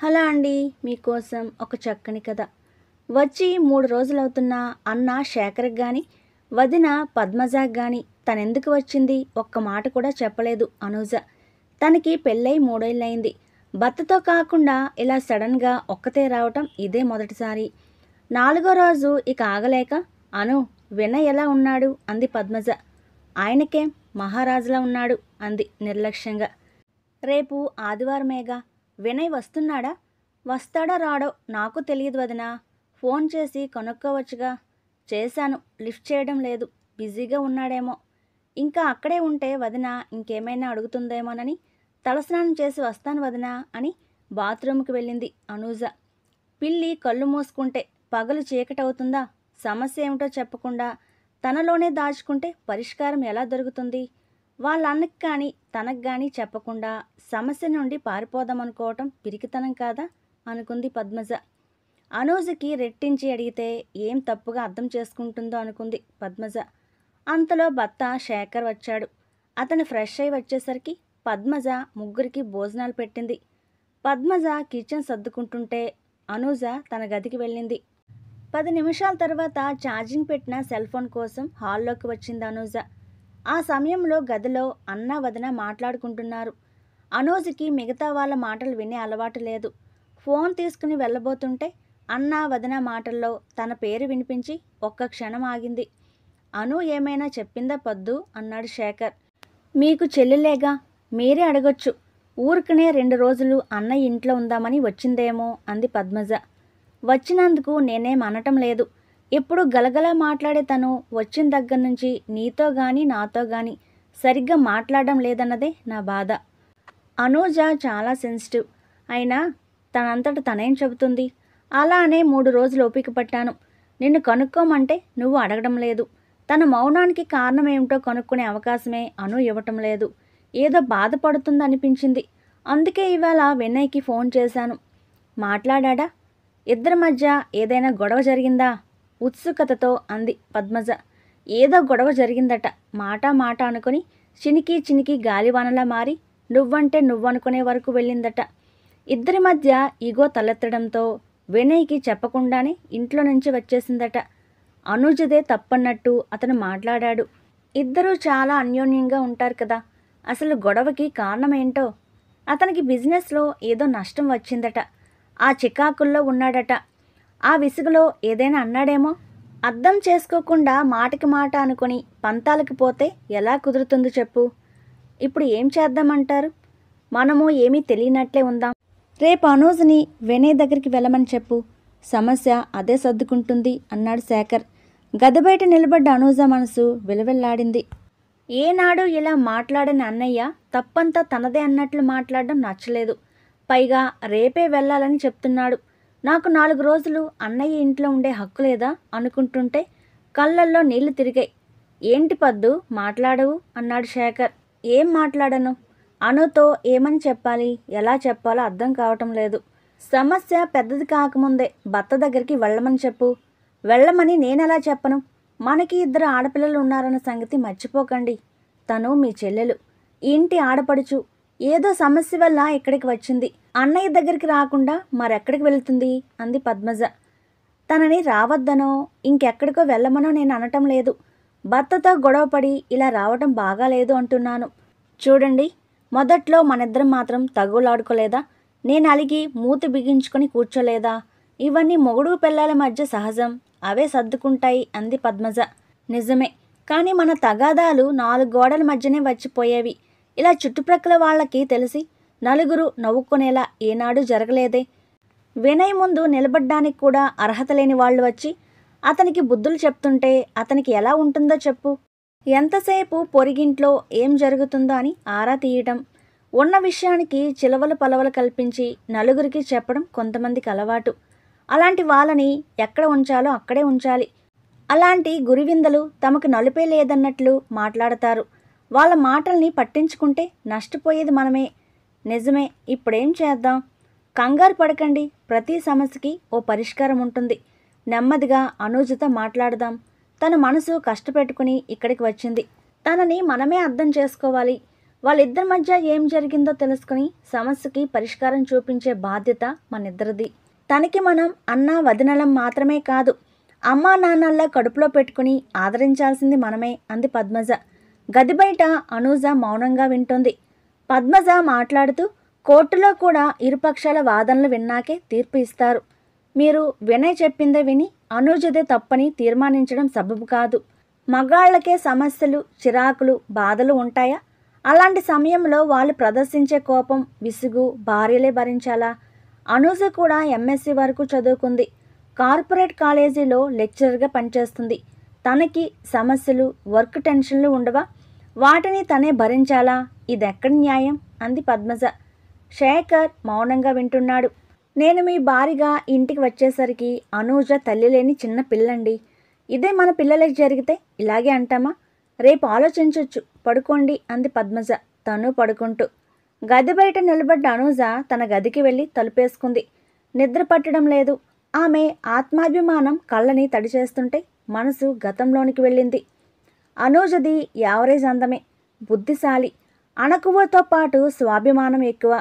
Hello అండి. మీకోసం ఒక చక్కని కథ. వచ్చి 3 రోజులవుతున్నా అన్న శేఖర్‌కి గాని, వదిన పద్మజకి గాని తనెందుకు వచ్చింది ఒక్క మాట కూడా చెప్పలేదు అనూజ. తనకి పెళ్ళై 3 ఏళ్లయింది. భర్తతో కాకుండా ఇలా సడన్‌గా ఒక్కతే రావటం ఇదే మొదటిసారి. 4గో రోజు ఇక ఆగలేక "అను, వినయ్ ఎలా ఉన్నాడు?" అంది పద్మజ. "ఆయనకేం మహారాజులా ఉన్నాడు" అంది నిర్లక్ష్యంగా. "రేపు ఆదివారమేగా, వినయ్ వస్తున్నాడా? వస్తాడో రాడో నాకు తెలియదు వదినా. ఫోన్ చేసి కనుక్కోవచ్చుగా." "చేశాను, లిఫ్ట్ చేయడం లేదు. బిజీగా ఉన్నాడేమో." "ఇంకా అక్కడే ఉంటే వదిన ఇంకేమైనా అడుగుతుందేమోనని తలస్నానం చేసి వస్తాను వదినా" అని బాత్రూంకి వెళ్ళింది అనూజ. పిల్లి కళ్ళు మూసుకుంటే పగలు చీకటవుతుందా? సమస్య ఏమిటో చెప్పకుండా తనలోనే దాచుకుంటే పరిష్కారం ఎలా దొరుకుతుంది? వాళ్ళ అన్నకి కానీ తనకు కానీ చెప్పకుండా సమస్య నుండి పారిపోదామనుకోవటం పిరికితనం కాదా అనుకుంది పద్మజ. అనూజకి రెట్టించి అడిగితే ఏం తప్పుగా అర్థం చేసుకుంటుందో అనుకుంది పద్మజ. అంతలో భర్త శేఖర్ వచ్చాడు. అతను ఫ్రెష్ అయి వచ్చేసరికి పద్మజ ముగ్గురికి భోజనాలు పెట్టింది. పద్మజ కిచెన్ సర్దుకుంటుంటే అనూజ తన గదికి వెళ్ళింది. 10 నిమిషాల తర్వాత ఛార్జింగ్ పెట్టిన సెల్ ఫోన్ కోసం హాల్లోకి వచ్చింది అనూజ. ఆ సమయంలో గదిలో అన్న వదిన మాట్లాడుకుంటున్నారు. అనూజకి మిగతా వాళ్ళ మాటలు వినే అలవాటు లేదు. ఫోన్ తీసుకుని వెళ్ళబోతుంటే అన్న వదిన మాటల్లో తన పేరు వినిపించి ఒక్క క్షణం ఆగింది. "అను ఏమైనా చెప్పిందా పద్దు?" అన్నాడు శేఖర్. "మీకు చెల్లెలేగా, మీరే అడగొచ్చు. ఊరికనే 2 రోజులు అన్నయ్య ఇంట్లో ఉందామని వచ్చిందేమో" అంది పద్మజ. "వచ్చినందుకు నేనేం అనటం లేదు. ఎప్పుడు గలగలా మాట్లాడే తను వచ్చిన దగ్గర నుంచి నీతో గాని నాతో గాని సరిగ్గా మాట్లాడడం లేదన్నదే నా బాధ." అనూజ చాలా సెన్సిటివ్. అయినా తనంతట తనేం చెబుతుంది? అలా అనే 3 రోజులు ఓపిక పట్టాను. నిన్ను కనుక్కోమంటే నువ్వు అడగడం లేదు. తన మౌనానికి కారణం ఏమిటో కనుక్కునే అవకాశమే అను ఇవ్వటం లేదు. ఏదో బాధపడుతుందనిపించింది. అందుకే ఇవాళ వినయ్కి ఫోన్ చేశాను. మాట్లాడా? ఇద్దరి మధ్య ఏదైనా గొడవ జరిగిందా? ఉత్సుకతతో అంది పద్మజ. ఏదో గొడవ జరిగిందట. మాట మాట అనుకుని చినికి చినికి గాలివానలా మారి నువ్వంటే నువ్వనుకునే వరకు వెళ్ళిందట. ఇద్దరి మధ్య ఈగో తలెత్తడంతో వినయ్కి చెప్పకుండానే ఇంట్లో నుంచి వచ్చేసిందట. అనుజదే తప్పన్నట్టు అతను మాట్లాడాడు. ఇద్దరూ చాలా అన్యోన్యంగా ఉంటారు కదా. అసలు గొడవకి కారణమేంటో? అతనికి బిజినెస్లో ఏదో నష్టం వచ్చిందట. ఆ చికాకుల్లో ఉన్నాడట. ఆ విసుగులో ఏదైనా అన్నాడేమో. అర్థం చేసుకోకుండా మాటకి మాట అనుకుని పంతాలకు పోతే ఎలా కుదురుతుంది చెప్పు? ఇప్పుడు ఏం చేద్దామంటారు? మనము ఏమీ తెలియనట్లే ఉందాం. రేపు అనూజ్ని వినయ్ దగ్గరికి వెళ్ళమని చెప్పు. సమస్య అదే సర్దుకుంటుంది అన్నాడు శేఖర్. గది బయట నిలబడ్డ అనూజ మనసు విలవిల్లాడింది. ఏనాడు ఇలా మాట్లాడని అన్నయ్య తప్పంతా తనదే అన్నట్లు మాట్లాడడం నచ్చలేదు. పైగా రేపే వెళ్ళాలని చెప్తున్నాడు. నాకు 4 రోజులు అన్నయ్య ఇంట్లో ఉండే హక్కు లేదా అనుకుంటుంటే కళ్ళల్లో నీళ్లు తిరిగాయి. "ఏంటి పద్దు మాట్లాడవు?" అన్నాడు శేఖర్. "ఏం మాట్లాడను? అనుతో ఏమని చెప్పాలి, ఎలా చెప్పాలో అర్థం కావటం లేదు. సమస్య పెద్దది కాకముందే భర్త దగ్గరికి వెళ్ళమని చెప్పు." "వెళ్ళమని నేనెలా చెప్పను? మనకి 2 ఆడపిల్లలు ఉన్నారన్న సంగతి మర్చిపోకండి. తను మీ చెల్లెలు, ఈ ఇంటి ఆడపడుచు. ఏదో సమస్య వల్ల ఇక్కడికి వచ్చింది. అన్నయ్య దగ్గరికి రాకుండా మరెక్కడికి వెళ్తుంది?" అంది పద్మజ. "తనని రావద్దనో ఇంకెక్కడికో వెళ్ళమనో నేను అనటం లేదు. భర్తతో గొడవపడి ఇలా రావటం బాగాలేదు అంటున్నాను. చూడండి, మొదట్లో మనిద్దరం మాత్రం తగులాడుకోలేదా? నేను అలిగి మూతి బిగించుకొని కూర్చోలేదా? ఇవన్నీ మొగుడు పిల్లల మధ్య సహజం. అవే సర్దుకుంటాయి" అంది పద్మజ. "నిజమే, కానీ మన తగాదాలు 4 గోడల మధ్యనే వచ్చిపోయేవి. ఇలా చుట్టుప్రక్కల వాళ్ళకి తెలిసి నలుగురు నవ్వుకునేలా ఏనాడు జరగలేదే. వినయ్ ముందు నిలబడ్డానికి కూడా అర్హత లేని వాళ్ళు వచ్చి అతనికి బుద్ధులు చెప్తుంటే అతనికి ఎలా ఉంటుందో చెప్పు. ఎంతసేపు పొరిగింట్లో ఏం జరుగుతుందో అని ఆరా తీయటం, ఉన్న విషయానికి చిలవలు పలవలు కల్పించి నలుగురికి చెప్పడం కొంతమందికి అలవాటు. అలాంటి వాళ్ళని ఎక్కడ ఉంచాలో అక్కడే ఉంచాలి. అలాంటి గురివిందలు తమకు నలుపే లేదన్నట్లు మాట్లాడతారు. వాళ్ళ మాటల్ని పట్టించుకుంటే నష్టపోయేది మనమే. నిజమే, ఇప్పుడేం చేద్దాం? కంగారు పడకండి. ప్రతి సమస్యకి ఓ పరిష్కారం ఉంటుంది. నెమ్మదిగా అనూజతో మాట్లాడదాం. తన మనసు కష్టపెట్టుకుని ఇక్కడికి వచ్చింది. తనని మనమే అర్థం చేసుకోవాలి. వాళ్ళిద్దరి మధ్య ఏం జరిగిందో తెలుసుకుని సమస్యకి పరిష్కారం చూపించే బాధ్యత మనిద్దరిది. తనకి మనం అన్న వదినలం మాత్రమే కాదు, అమ్మా నాన్నల్లా కడుపులో పెట్టుకుని ఆదరించాల్సింది మనమే అంది పద్మజ. గది బయట అనూజ మౌనంగా వింటోంది. పద్మజ మాట్లాడుతూ, కోర్టులో కూడా ఇరుపక్షాల వాదనలు విన్నాకే తీర్పు ఇస్తారు. మీరు వినయ్ చెప్పిందే విని అనూజదే తప్పని తీర్మానించడం సబబు కాదు. మగాళ్లకే సమస్యలు, చిరాకులు, బాధలు ఉంటాయా? అలాంటి సమయంలో వాళ్ళు ప్రదర్శించే కోపం, విసుగు భార్యలే భరించాలా? అనూజ కూడా ఎంఎస్సి వరకు చదువుకుంది. కార్పొరేట్ కాలేజీలో లెక్చరర్గా పనిచేస్తుంది. తనకి సమస్యలు, వర్క్ టెన్షన్లు ఉండవా? వాటిని తనే భరించాలా? ఇదెక్కడి న్యాయం అంది పద్మజ. శేఖర్ మౌనంగా వింటున్నాడు. నేను మీ భార్యగా ఇంటికి వచ్చేసరికి అనూజ తల్లి లేని చిన్న పిల్లండి. ఇదే మన పిల్లలకి జరిగితే ఇలాగే అంటామా? రేపు ఆలోచించొచ్చు, పడుకోండి అంది పద్మజ తను పడుకుంటూ. గది బయట నిలబడ్డ అనూజ తన గదికి వెళ్ళి తలుపేసుకుంది. నిద్ర పట్టడం లేదు. ఆమె ఆత్మాభిమానం కళ్ళని తడిచేస్తుంటే మనసు గతంలోనికి వెళ్ళింది. అనూజది యావరేజ్ అందమే, బుద్ధిశాలి, అణకువతో పాటు స్వాభిమానం ఎక్కువ.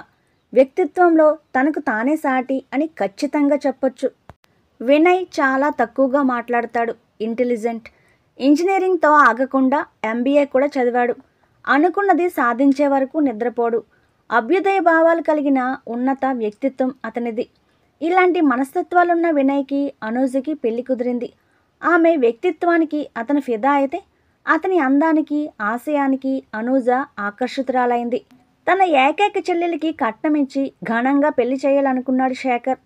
వ్యక్తిత్వంలో తనకు తానే సాటి అని ఖచ్చితంగా చెప్పొచ్చు. వినయ్ చాలా తక్కువగా మాట్లాడతాడు, ఇంటెలిజెంట్. ఇంజనీరింగ్తో ఆగకుండా ఎంబీఏ కూడా చదివాడు. అనుకున్నది సాధించే వరకు నిద్రపోడు. అభ్యుదయ భావాలు కలిగిన ఉన్నత వ్యక్తిత్వం అతనిది. ఇలాంటి మనస్తత్వాలున్న వినయ్కి అనూజకి పెళ్లి కుదిరింది. ఆమె వ్యక్తిత్వానికి అతను ఫిదా అయితే అతని అందానికి, ఆశయానికి అనూజ ఆకర్షితురాలైంది. తన ఏకైక చెల్లెలికి కట్నం ఇచ్చి ఘనంగా పెళ్లి చేయాలనుకున్నాడు శేఖర్.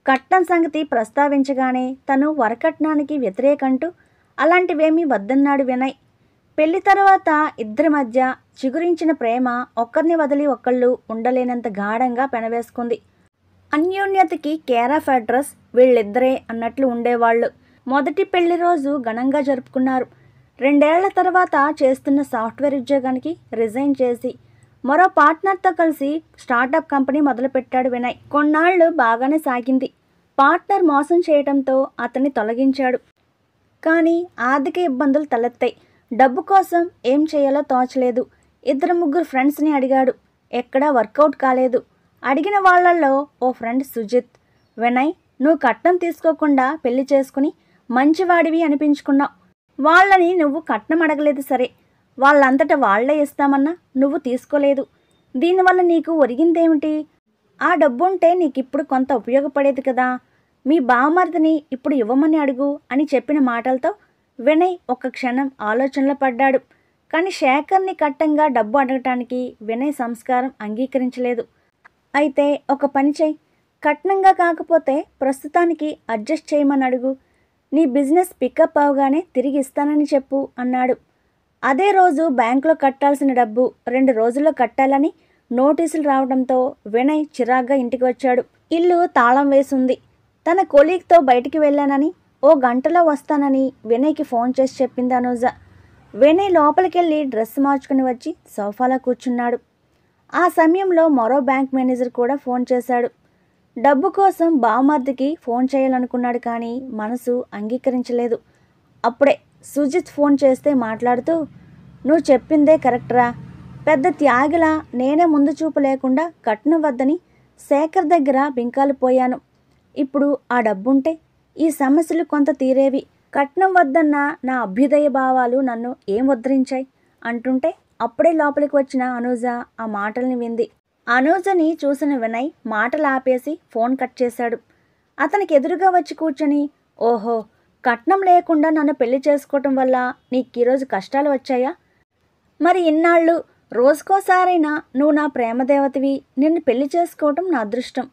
కట్నం సంగతి ప్రస్తావించగానే తను వరకట్నానికి వ్యతిరేకంటూ అలాంటివేమీ వద్దన్నాడు వినయ్. పెళ్లి తర్వాత ఇద్దరి మధ్య చిగురించిన ప్రేమ ఒక్కరిని వదిలి ఒకళ్ళు ఉండలేనంత గాఢంగా పెనవేసుకుంది. అన్యోన్యతకి కేర్ ఆఫ్ అడ్రస్ వీళ్ళిద్దరే అన్నట్లు ఉండేవాళ్ళు. మొదటి పెళ్లి రోజు ఘనంగా జరుపుకున్నారు. 2 ఏళ్ల తర్వాత చేస్తున్న సాఫ్ట్వేర్ ఉద్యోగానికి రిజైన్ చేసి మరో పార్ట్నర్తో కలిసి స్టార్టప్ కంపెనీ మొదలుపెట్టాడు వినయ్. కొన్నాళ్లు బాగానే సాగింది. పార్ట్నర్ మోసం చేయడంతో అతన్ని తొలగించాడు. కానీ ఆర్థిక ఇబ్బందులు తలెత్తాయి. డబ్బు కోసం ఏం చేయాలో తోచలేదు. 2-3 ఫ్రెండ్స్ని అడిగాడు. ఎక్కడా వర్కౌట్ కాలేదు. అడిగిన వాళ్లల్లో ఓ ఫ్రెండ్ సుజిత్. వినయ్, నువ్వు కట్నం తీసుకోకుండా పెళ్లి చేసుకుని మంచివాడివి అనిపించుకున్నావు. వాళ్ళని నువ్వు కట్నం అడగలేదు సరే, వాళ్ళంతటా వాళ్లే ఇస్తామన్నా నువ్వు తీసుకోలేదు. దీనివల్ల నీకు ఒరిగిందేమిటి? ఆ డబ్బుంటే నీకిప్పుడు కొంత ఉపయోగపడేది కదా. మీ బావమరిదిని ఇప్పుడు ఇవ్వమని అడుగు అని చెప్పిన మాటలతో వినయ్ ఒక క్షణం ఆలోచనలో పడ్డాడు. కానీ శేఖర్ని కట్టంగా డబ్బు అడగటానికి వినయ్ సంస్కారం అంగీకరించలేదు. అయితే ఒక పని చెయ్యి, కట్నంగా కాకపోతే ప్రస్తుతానికి అడ్జస్ట్ చేయమని అడుగు. నీ బిజినెస్ పికప్ అవగానే తిరిగి ఇస్తానని చెప్పు అన్నాడు. అదే రోజు బ్యాంకులో కట్టాల్సిన డబ్బు 2 రోజుల్లో కట్టాలని నోటీసులు రావడంతో వినయ్ చిరాగ్గా ఇంటికి వచ్చాడు. ఇల్లు తాళం వేసుంది. తన కొలీగ్తో బయటికి వెళ్ళానని, ఓ గంటలో వస్తానని వినయ్కి ఫోన్ చేసి చెప్పింది అనూజ. వినయ్ లోపలికెళ్ళి డ్రెస్ మార్చుకుని వచ్చి సోఫాలో కూర్చున్నాడు. ఆ సమయంలో మరో బ్యాంక్ మేనేజర్ కూడా ఫోన్ చేశాడు. డబ్బు కోసం బావమర్దికి ఫోన్ చేయాలనుకున్నాడు కానీ మనసు అంగీకరించలేదు. అప్పుడే సుజిత్ ఫోన్ చేస్తే మాట్లాడుతూ, నువ్వు చెప్పిందే కరెక్ట్రా. పెద్ద త్యాగిలా నేనే ముందు చూపు లేకుండా కట్నం వద్దని శేఖర్ దగ్గర బింకాలు పోయాను. ఇప్పుడు ఆ డబ్బుంటే ఈ సమస్యలు కొంత తీరేవి. కట్నం వద్దన్న నా అభ్యుదయ భావాలు నన్ను ఏం ఉద్ధరించాయి అంటుంటే అప్పుడే లోపలికి వచ్చిన అనూజ ఆ మాటల్ని వింది. అనూజని చూసిన వినయ్ మాటలు ఆపేసి ఫోన్ కట్ చేశాడు. అతనికి ఎదురుగా వచ్చి కూర్చొని, ఓహో, కట్నం లేకుండా నన్ను పెళ్లి చేసుకోవటం వల్ల నీకు ఈరోజు కష్టాలు వచ్చాయా? మరి ఇన్నాళ్ళు రోజుకోసారైనా నువ్వు నా ప్రేమదేవతవి, నిన్ను పెళ్లి చేసుకోవటం నా అదృష్టం,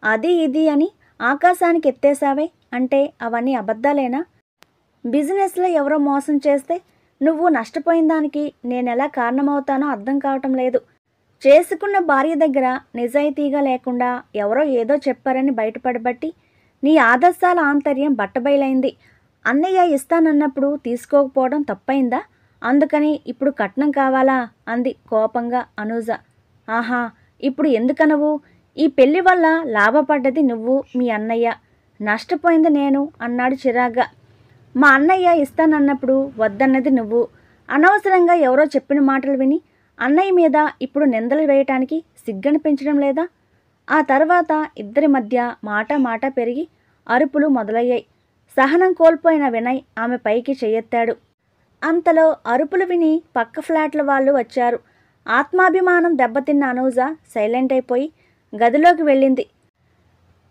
అది ఇది అని ఆకాశానికి ఎత్తేసావే అంటే అవన్నీ అబద్ధాలేనా? బిజినెస్లో ఎవరో మోసం చేస్తే నువ్వు నష్టపోయిన దానికి నేనెలా కారణమవుతానో అర్థం కావటం లేదు. చేసుకున్న భార్య దగ్గర నిజాయితీగా లేకుండా ఎవరో ఏదో చెప్పారని బయటపడబట్టి నీ ఆదర్శాల ఆంతర్యం బట్టబయలైంది. అన్నయ్య ఇస్తానన్నప్పుడు తీసుకోకపోవడం తప్పైందా? అందుకని ఇప్పుడు కట్నం కావాలా అంది కోపంగా అనూజ. ఆహా, ఇప్పుడు ఎందుకనవు? ఈ పెళ్లి వల్ల లాభపడ్డది నువ్వు, మీ అన్నయ్య, నష్టపోయింది నేను అన్నాడు చిరాగ్గా. మా అన్నయ్య ఇస్తానన్నప్పుడు వద్దన్నది నువ్వు. అనవసరంగా ఎవరో చెప్పిన మాటలు విని అన్నయ్య మీద ఇప్పుడు నిందలు వేయటానికి సిగ్గనిపించడం లేదా? ఆ తర్వాత ఇద్దరి మధ్య మాట పెరిగి అరుపులు మొదలయ్యాయి. సహనం కోల్పోయిన వినయ్ ఆమె పైకి చెయ్యెత్తాడు. అంతలో అరుపులు విని పక్క ఫ్లాట్ల వాళ్ళు వచ్చారు. ఆత్మాభిమానం దెబ్బతిన్న అనూజ సైలెంట్ అయిపోయి గదిలోకి వెళ్ళింది.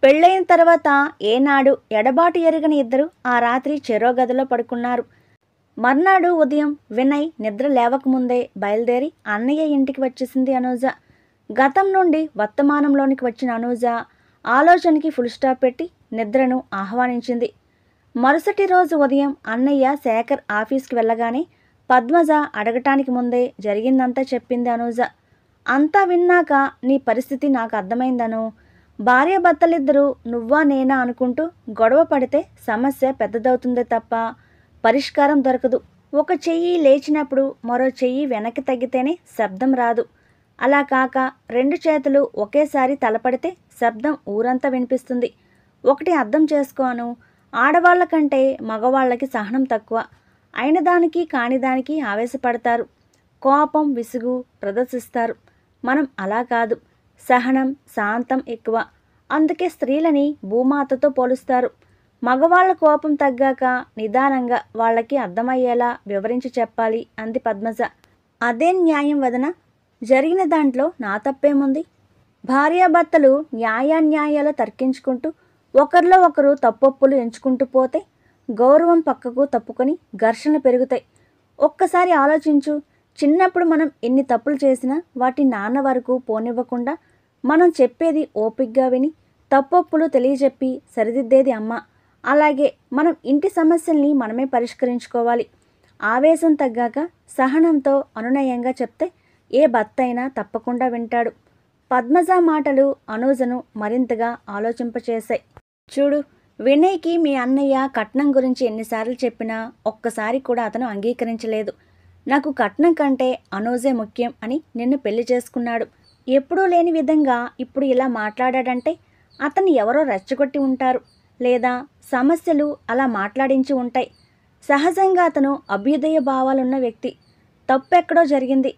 పెళ్ళైన తర్వాత ఏనాడు ఎడబాటు ఎరగని ఇద్దరు ఆ రాత్రి చెరో గదిలో పడుకున్నారు. మర్నాడు ఉదయం వినయ్ నిద్ర లేవకముందే బయలుదేరి అన్నయ్య ఇంటికి వచ్చేసింది అనూజ. గతం నుండి వర్తమానంలోనికి వచ్చిన అనూజ ఆలోచనకి ఫుల్ స్టాప్ పెట్టి నిద్రను ఆహ్వానించింది. మరుసటి రోజు ఉదయం అన్నయ్య శేఖర్ ఆఫీస్కి వెళ్ళగానే పద్మజ అడగటానికి ముందే జరిగిందంతా చెప్పింది అనూజ. అంతా విన్నాక నీ పరిస్థితి నాకు అర్థమైందను. భార్యాభర్తలిద్దరూ నువ్వా నేనా అనుకుంటూ గొడవ పడితే సమస్య పెద్దదవుతుందే తప్ప పరిష్కారం దొరకదు. ఒక చెయ్యి లేచినప్పుడు మరో చెయ్యి వెనక్కి తగ్గితేనే శబ్దం రాదు. అలా కాక రెండు చేతులు ఒకేసారి తలపడితే శబ్దం ఊరంతా వినిపిస్తుంది. ఒకటి అర్థం చేసుకోను, ఆడవాళ్ల కంటే మగవాళ్ళకి సహనం తక్కువ. అయిన దానికి కాని దానికి ఆవేశపడతారు, కోపం విసుగు ప్రదర్శిస్తారు. మనం అలా కాదు, సహనం శాంతం ఎక్కువ. అందుకే స్త్రీలని భూమాతతో పోలుస్తారు. మగవాళ్ల కోపం తగ్గాక నిదానంగా వాళ్ళకి అర్థమయ్యేలా వివరించి చెప్పాలి అంది పద్మజ. అదేం న్యాయం వదన? జరిగిన దాంట్లో నా తప్పేముంది? భార్యాభర్తలు న్యాయాన్యాయాలు తర్కించుకుంటూ ఒకరిలో ఒకరు తప్పొప్పులు ఎంచుకుంటూ పోతే గౌరవం పక్కకు తప్పుకొని ఘర్షణలు పెరుగుతాయి. ఒక్కసారి ఆలోచించు. చిన్నప్పుడు మనం ఎన్ని తప్పులు చేసినా వాటి నాన్న వరకు పోనివ్వకుండా మనం చెప్పేది ఓపిగ్గా విని తప్పొప్పులు తెలియజెప్పి సరిదిద్దేది అమ్మ. అలాగే మనం ఇంటి సమస్యల్ని మనమే పరిష్కరించుకోవాలి. ఆవేశం తగ్గాక సహనంతో అనునయంగా చెప్తే ఏ భర్త అయినా తప్పకుండా వింటాడు. పద్మజ మాటలు అనూజను మరింతగా ఆలోచింపచేశాయి. చూడు, వినయ్కి మీ అన్నయ్య కట్నం గురించి ఎన్నిసార్లు చెప్పినా ఒక్కసారి కూడా అతను అంగీకరించలేదు. నాకు కట్నం కంటే అనూజే ముఖ్యం అని నిన్ను పెళ్లి చేసుకున్నాడు. ఎప్పుడూ లేని విధంగా ఇప్పుడు ఇలా మాట్లాడాడంటే అతన్ని ఎవరో రెచ్చగొట్టి ఉంటారు, లేదా సమస్యలు అలా మాట్లాడించి ఉంటాయి. సహజంగా అతను అభ్యుదయ భావాలున్న వ్యక్తి. తప్పెక్కడో జరిగింది.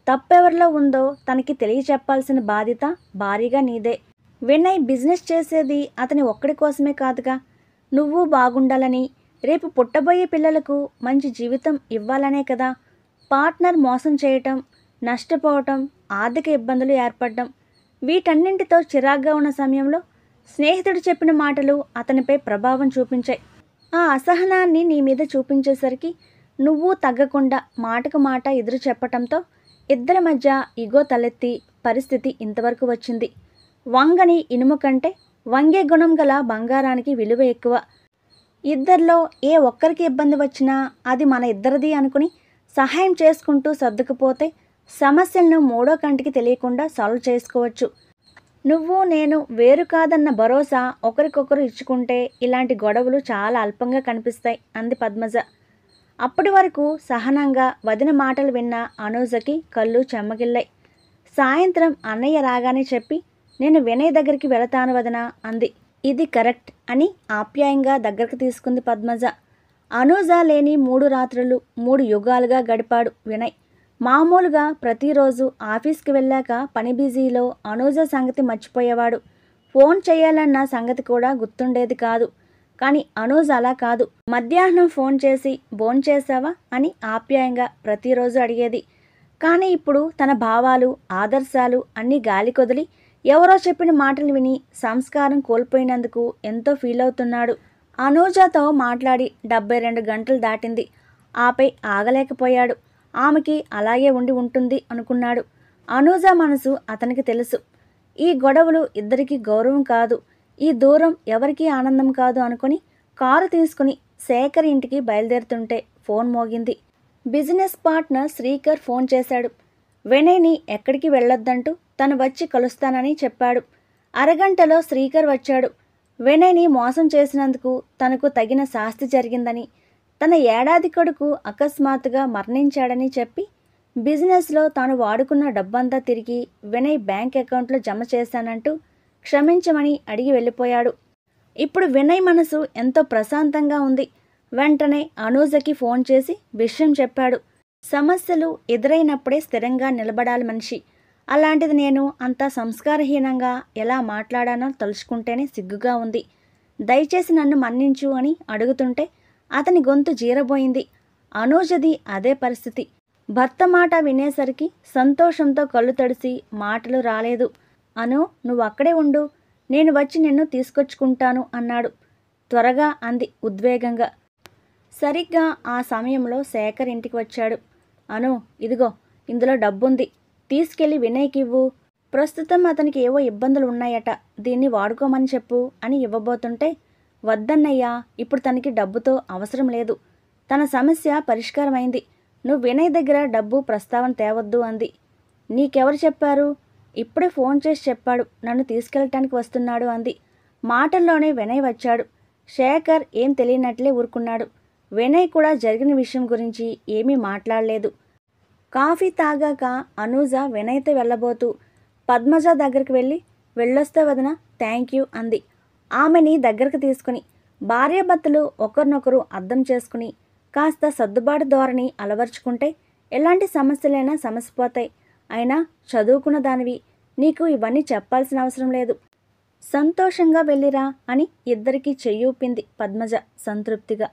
తప్పెవరిలో ఉందో తనకి తెలియచెప్పాల్సిన బాధ్యత భారీగా నీదే. వినయ్ బిజినెస్ చేసేది అతని ఒక్కడి కోసమే కాదుగా, నువ్వు బాగుండాలని, రేపు పుట్టబోయే పిల్లలకు మంచి జీవితం ఇవ్వాలనే కదా. పార్ట్నర్ మోసం చేయటం, నష్టపోవటం, ఆర్థిక ఇబ్బందులు ఏర్పడడం, వీటన్నింటితో చిరాగ్గా ఉన్న సమయంలో స్నేహితుడు చెప్పిన మాటలు అతనిపై ప్రభావం చూపించాయి. ఆ అసహనాన్ని నీ మీద చూపించేసరికి నువ్వు తగ్గకుండా మాటకు మాట ఎదురు చెప్పటంతో ఇద్దరి మధ్య ఇగో తలెత్తి పరిస్థితి ఇంతవరకు వచ్చింది. వంగని ఇనుము కంటే వంగే గుణం గల బంగారానికి విలువ ఎక్కువ. ఇద్దరిలో ఏ ఒక్కరికి ఇబ్బంది వచ్చినా అది మన ఇద్దరిది అనుకుని సహాయం చేసుకుంటూ సర్దుకుపోతే సమస్యలను మూడో కంటికి తెలియకుండా సాల్వ్ చేసుకోవచ్చు. నువ్వు నేను వేరు కాదన్న భరోసా ఒకరికొకరు ఇచ్చుకుంటే ఇలాంటి గొడవలు చాలా అల్పంగా కనిపిస్తాయి అంది పద్మజ. అప్పటి వరకు సహనంగా వదిన మాటలు విన్న అనూజకి కళ్ళు చెమ్మగిల్లాయి. సాయంత్రం అన్నయ్య రాగానే చెప్పి నేను వినయ్ దగ్గరికి వెళతాను వదినా అంది. ఇది కరెక్ట్ అని ఆప్యాయంగా దగ్గరకు తీసుకుంది పద్మజ. అనూజ లేని 3 రాత్రులు 3 యుగాలుగా గడిపాడు వినయ్. మామూలుగా ప్రతిరోజు ఆఫీస్కి వెళ్ళాక పని బిజీలో అనూజ సంగతి మర్చిపోయేవాడు. ఫోన్ చేయాలన్న సంగతి కూడా గుర్తుండేది కాదు. కానీ అనూజ అలా కాదు. మధ్యాహ్నం ఫోన్ చేసి భోంచేశావా అని ఆప్యాయంగా ప్రతిరోజు అడిగేది. కానీ ఇప్పుడు తన భావాలు ఆదర్శాలు అన్నీ గాలి కొదిలి ఎవరో చెప్పిన మాటలు విని సంస్కారం కోల్పోయినందుకు ఎంతో ఫీల్ అవుతున్నాడు. అనూజతో మాట్లాడి 72 గంటలు దాటింది. ఆపై ఆగలేకపోయాడు. ఆమెకి అలాగే ఉండి ఉంటుంది అనుకున్నాడు. అనూజ మనసు అతనికి తెలుసు. ఈ గొడవలు ఇద్దరికీ గౌరవం కాదు, ఈ దూరం ఎవరికీ ఆనందం కాదు అనుకుని కారు తీసుకుని శేఖర్ ఇంటికి బయలుదేరుతుంటే ఫోన్ మోగింది. బిజినెస్ పార్ట్నర్ శ్రీకర్ ఫోన్ చేశాడు. వినయ్ని ఎక్కడికి వెళ్ళొద్దంటూ తను వచ్చి కలుస్తానని చెప్పాడు. అరగంటలో శ్రీకర్ వచ్చాడు. వినయ్ని మోసం చేసినందుకు తనకు తగిన శాస్తి జరిగిందని, తన ఏడాది కొడుకు అకస్మాత్తుగా మరణించాడని చెప్పి బిజినెస్లో తాను వాడుకున్న డబ్బంతా తిరిగి వినయ్ బ్యాంక్ అకౌంట్లో జమ చేశానంటూ క్షమించమని అడిగి వెళ్ళిపోయాడు. ఇప్పుడు వినయ్ మనసు ఎంతో ప్రశాంతంగా ఉంది. వెంటనే అనూజకి ఫోన్ చేసి విషయం చెప్పాడు. సమస్యలు ఎదురైనప్పుడే స్థిరంగా నిలబడాలి మనిషి. అలాంటిది నేను అంత సంస్కారహీనంగా ఎలా మాట్లాడానో తలుచుకుంటేనే సిగ్గుగా ఉంది. దయచేసి నన్ను మన్నించు అని అడుగుతుంటే అతని గొంతు జీరబోయింది. అనూజది అదే పరిస్థితి. భర్త మాట వినేసరికి సంతోషంతో కళ్ళు తడిసి మాటలు రాలేదు. అను, నువ్వు అక్కడే ఉండు, నేను వచ్చి నిన్ను తీసుకొచ్చుకుంటాను అన్నాడు. త్వరగా అంది ఉద్వేగంగా. సరిగ్గా ఆ సమయంలో శేఖర్ ఇంటికి వచ్చాడు. అను, ఇదిగో, ఇందులో డబ్బుంది, తీసుకెళ్లి వినయ్కివ్వు. ప్రస్తుతం అతనికి ఏవో ఇబ్బందులు ఉన్నాయట, దీన్ని వాడుకోమని చెప్పు అని ఇవ్వబోతుంటే, వద్దన్నయ్యా, ఇప్పుడు తనకి డబ్బుతో అవసరం లేదు, తన సమస్య పరిష్కారమైంది, నువ్వు వినయ్ దగ్గర డబ్బు ప్రస్తావన తేవద్దు అంది. నీకెవరు చెప్పారు? ఇప్పుడే ఫోన్ చేసి చెప్పాడు, నన్ను తీసుకెళ్ళటానికి వస్తున్నాడు అంది. మాటల్లోనే వినయ్ వచ్చాడు. శేఖర్ ఏం తెలియనట్లే ఊరుకున్నాడు. వినయ్ కూడా జరిగిన విషయం గురించి ఏమీ మాట్లాడలేదు. కాఫీ తాగాక అనూజ వినయ్తో వెళ్ళబోతూ పద్మజ దగ్గరికి వెళ్ళి, వెళ్ళొస్తే వదిన, థ్యాంక్ యూ అంది. ఆమెని దగ్గరకు తీసుకుని భార్యాభర్తలు ఒకరినొకరు అర్థం చేసుకుని కాస్త సర్దుబాటు ధోరణి అలవర్చుకుంటే ఎలాంటి సమస్యలైనా సమసిపోతాయి. అయినా చదువుకున్న దానివి, నీకు ఇవన్నీ చెప్పాల్సిన అవసరం లేదు, సంతోషంగా వెళ్ళిరా అని ఇద్దరికీ చెయ్యూపింది పద్మజ సంతృప్తిగా.